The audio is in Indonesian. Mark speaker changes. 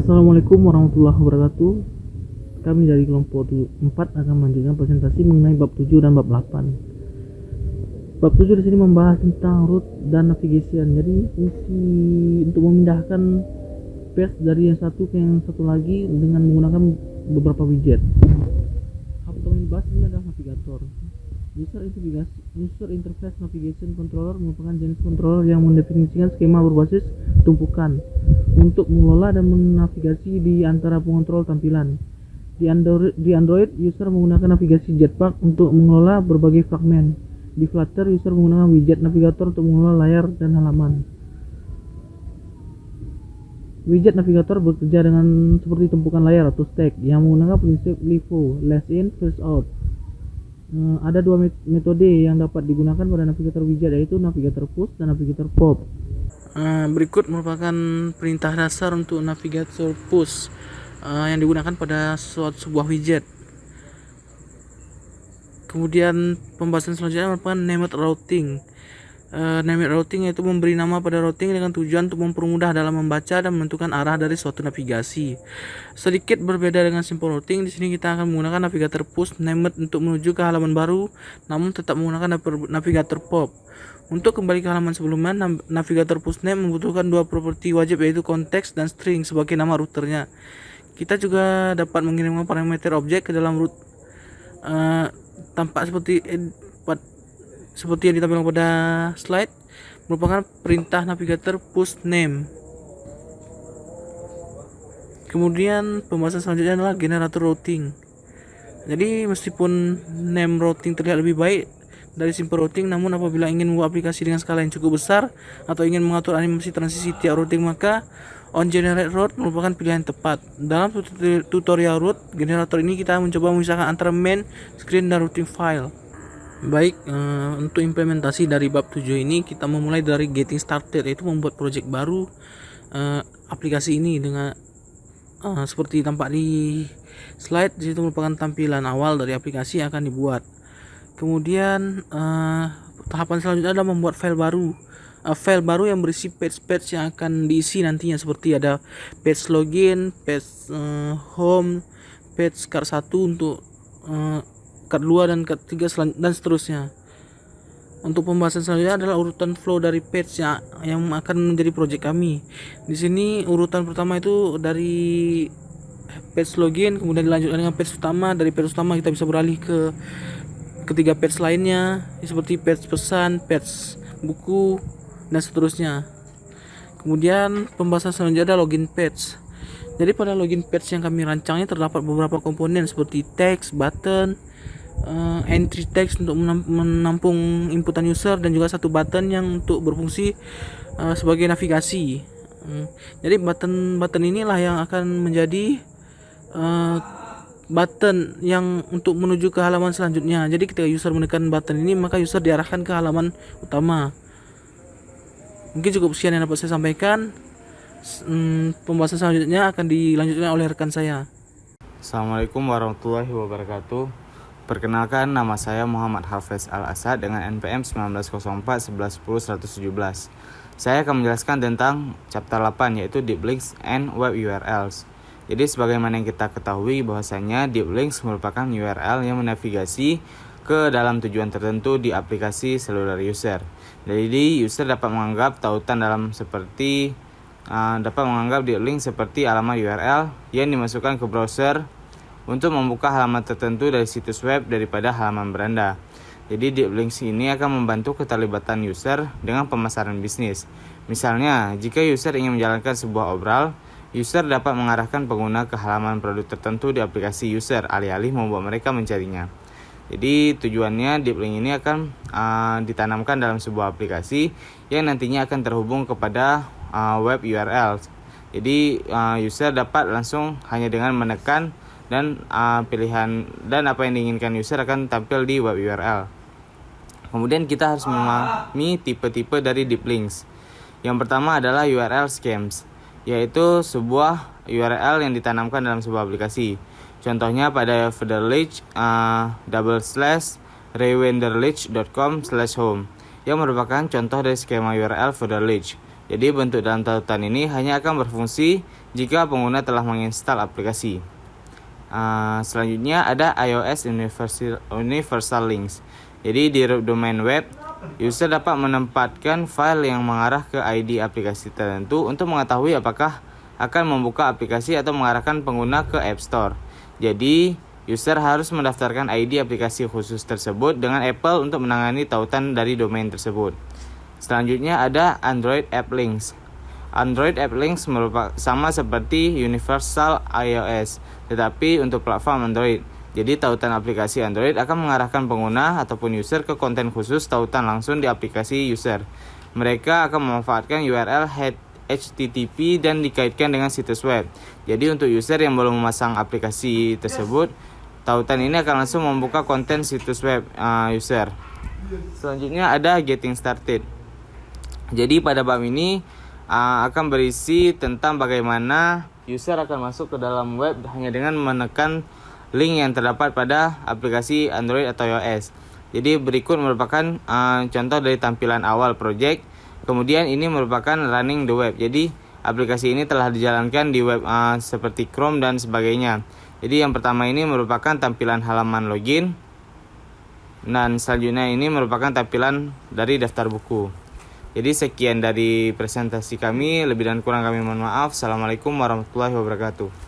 Speaker 1: Assalamualaikum warahmatullahi wabarakatuh. Kami dari kelompok 4 akan melanjutkan presentasi mengenai bab 7 dan bab 8. Bab 7 di sini membahas tentang root dan navigation. Jadi fungsi untuk memindahkan page dari yang satu ke yang satu lagi dengan menggunakan beberapa widget. Hal pertama yang dibahas ini adalah navigator. User Interface Navigation Controller merupakan jenis controller yang mendefinisikan skema berbasis tumpukan untuk mengelola dan menavigasi di antara pengontrol tampilan. Di Android, user menggunakan navigasi Jetpack untuk mengelola berbagai fragmen. Di Flutter, user menggunakan widget navigator untuk mengelola layar dan halaman. Widget navigator bekerja dengan seperti tumpukan layar atau stack yang menggunakan prinsip LIFO, last in, first out. Ada dua metode yang dapat digunakan pada navigator widget, yaitu navigator push dan navigator pop. Berikut merupakan perintah dasar untuk navigator push yang digunakan pada sebuah widget. Kemudian pembahasan selanjutnya merupakan named routing. Named routing yaitu memberi nama pada routing dengan tujuan untuk mempermudah dalam membaca dan menentukan arah dari suatu navigasi. Sedikit berbeda dengan simple routing, di sini kita akan menggunakan navigator push named untuk menuju ke halaman baru, namun tetap menggunakan navigator pop. Untuk kembali ke halaman sebelumnya, navigator push name membutuhkan dua properti wajib, yaitu konteks dan string sebagai nama routernya. Kita juga dapat mengirimkan parameter objek ke dalam root. Tampak seperti yang ditampilkan pada slide, merupakan perintah navigator push name. Kemudian pembahasan selanjutnya adalah generator routing. Jadi meskipun name routing terlihat lebih baik dari simple routing, namun apabila ingin membuat aplikasi dengan skala yang cukup besar atau ingin mengatur animasi transisi tiap routing, maka on generate route merupakan pilihan yang tepat. Dalam tutorial root generator ini kita mencoba memisahkan antara main screen dan routing file. Baik, untuk implementasi dari bab 7 ini kita memulai dari getting started, yaitu membuat project baru aplikasi ini dengan seperti tampak di slide. Di situ merupakan tampilan awal dari aplikasi yang akan dibuat. Kemudian tahapan selanjutnya adalah membuat file baru yang berisi page yang akan diisi nantinya, seperti ada page login, page home, page card 1 untuk card 2 dan card 3 dan seterusnya. Untuk pembahasan selanjutnya adalah urutan flow dari page yang akan menjadi project kami. Di sini urutan pertama itu dari page login, kemudian dilanjutkan dengan page utama. Dari page utama kita bisa beralih ke ketiga page lainnya, seperti page pesan, page buku, dan seterusnya. Kemudian pembahasan selanjutnya adalah login page. Jadi pada login page yang kami rancangnya terdapat beberapa komponen seperti text, button, entry text untuk menampung inputan user, dan juga satu button yang untuk berfungsi sebagai navigasi. Jadi button inilah yang akan menjadi button yang untuk menuju ke halaman selanjutnya. Jadi ketika user menekan button ini, maka user diarahkan ke halaman utama. Mungkin cukup sekian yang dapat saya sampaikan. Pembahasan selanjutnya akan dilanjutkan oleh rekan saya.
Speaker 2: Assalamualaikum warahmatullahi wabarakatuh. Perkenalkan, nama saya Muhammad Hafiz Al-Asad dengan NPM 1904-1110-117. Saya akan menjelaskan tentang chapter 8, yaitu Deep Links and Web URLs. Jadi sebagaimana yang kita ketahui bahwasanya Deep Links merupakan URL yang menavigasi ke dalam tujuan tertentu di aplikasi seluler user. Jadi user dapat menganggap deep link seperti alamat URL yang dimasukkan ke browser untuk membuka halaman tertentu dari situs web daripada halaman beranda. Jadi deep links ini akan membantu keterlibatan user dengan pemasaran bisnis. Misalnya, jika user ingin menjalankan sebuah obral, user dapat mengarahkan pengguna ke halaman produk tertentu di aplikasi user, alih-alih membuat mereka mencarinya. Jadi tujuannya deep link ini akan ditanamkan dalam sebuah aplikasi yang nantinya akan terhubung kepada web URL. Jadi user dapat langsung hanya dengan menekan dan pilihan dan apa yang diinginkan user akan tampil di web URL. Kemudian kita harus memahami tipe-tipe dari deep links. Yang pertama adalah URL scams, yaitu sebuah URL yang ditanamkan dalam sebuah aplikasi. Contohnya pada Federlich /rewenderlich.com/home yang merupakan contoh dari skema URL Federlich. Jadi bentuk dalam tautan ini hanya akan berfungsi jika pengguna telah menginstal aplikasi. Selanjutnya ada iOS Universal Links. Jadi di domain web, user dapat menempatkan file yang mengarah ke ID aplikasi tertentu untuk mengetahui apakah akan membuka aplikasi atau mengarahkan pengguna ke App Store. Jadi, user harus mendaftarkan ID aplikasi khusus tersebut dengan Apple untuk menangani tautan dari domain tersebut. Selanjutnya ada Android App Links. Android App Links merupakan sama seperti Universal iOS, tetapi untuk platform Android. Jadi tautan aplikasi Android akan mengarahkan pengguna ataupun user ke konten khusus tautan langsung di aplikasi user. Mereka akan memanfaatkan URL HTTP dan dikaitkan dengan situs web. Jadi untuk user yang belum memasang aplikasi tersebut, tautan ini akan langsung membuka konten situs web user. Selanjutnya ada Getting Started. Jadi pada bab ini akan berisi tentang bagaimana user akan masuk ke dalam web hanya dengan menekan link yang terdapat pada aplikasi Android atau iOS. Jadi berikut merupakan contoh dari tampilan awal project. Kemudian ini merupakan running the web. Jadi aplikasi ini telah dijalankan di web seperti Chrome dan sebagainya. Jadi yang pertama ini merupakan tampilan halaman login. Dan selanjutnya ini merupakan tampilan dari daftar buku. Jadi sekian dari presentasi kami, lebih dan kurang kami mohon maaf. Assalamualaikum warahmatullahi wabarakatuh.